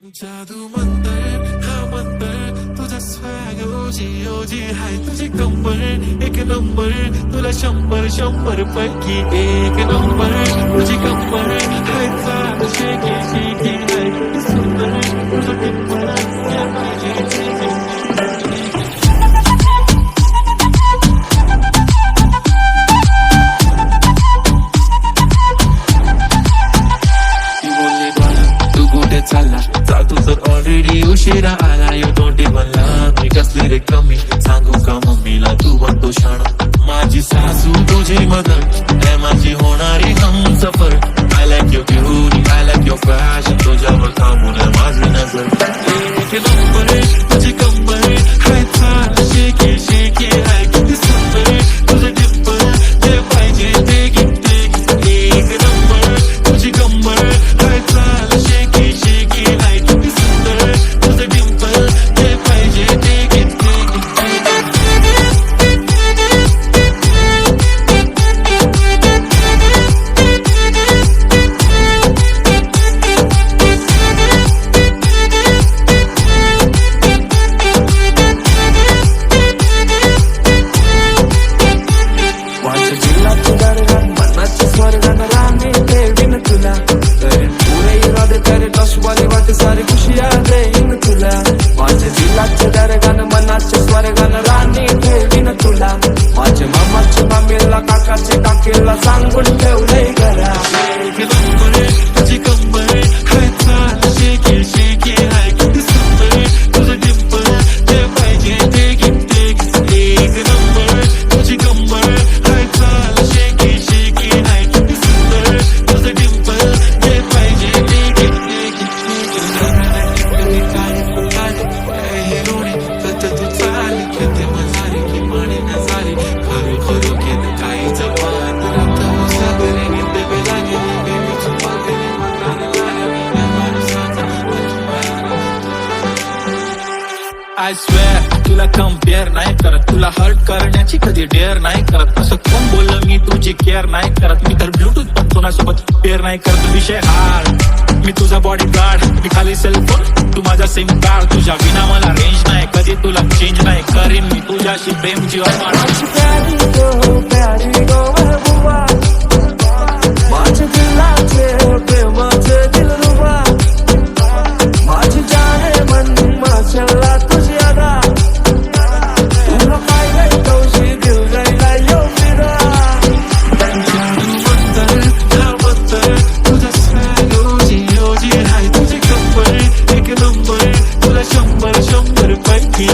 जादू मंतर हा मंतर तुझा स्वॅग ओजी ओजी हाय तुझी कंबर एक नंबर तुला 100 पैकी एक नंबर तुझी कंबर हाय चाल शेकी शेकी हाय किती सुंदर तुझं टिप्पण या पाहिजे चालला जातो तर ऑलरेडी उशिरा आला यो तोंडी म्हणला मी कसली रे कमी सांगू का मम्मीला तू बनतो शाणा माझी सासू तुझी मदर ए माझी होणारी Humsafar I like your beauty I like your fashion तुझ्यावर थांबून माझी नजर एक नंबर तुझी कंबर हाय चाल शेकी शेकी हाय किती सुंदर तुझं टिप्पण जे पाहिजे ते घेते एक नंबर तुझी कंबर हाय चाल शेकी सारी खुशियां देईन तुला माझ्या दिलाचे दरगान मनाचे स्वर्गान राणी ठेवीन तुला माझ्या मामाच्या मामीला काकाच्या काकीला सांगून ठेवलंय घरा तुझी कंबर हाय चाल शेकी शेकी हाय किती सुंदर तुझं टिप्पण जे पाहिजे ते घेते एक नंबर तुझी कंबर हाय चाल शेकी शेकी हाय किती सुंदर तुझं टिप्पण जे पाहिजे ते घेते I swear तुला कंपेअर नाही करत तुला हर्ट करण्याची कधी डेअर नाही करत असं कोण बोललं मी तुझी केअर नाही करत मी तर ब्लूटूथ पण कोणासोबत पेअर नाही करत विषय हार्ड मी तुझा बॉडी गार्ड मी खाली सेलफोन तू माझा सिम कार्ड तुझ्या विना मला रेंज नाही कधी तुला चेंज नाही करीन मी तुझ्याशी प्रेम जीवन माझ्या दिलाचे प्रेमाचे दिलरुबा माझी जाने मन माशाल्लाह तुझी अदा तुला काय रे कौशी दिल जायला यो फिरा जादू मंतर हा मंतर तुझा स्वॅग ओजी ओजी हाय तुझी कंबर एक नंबर तुला 100 पैकी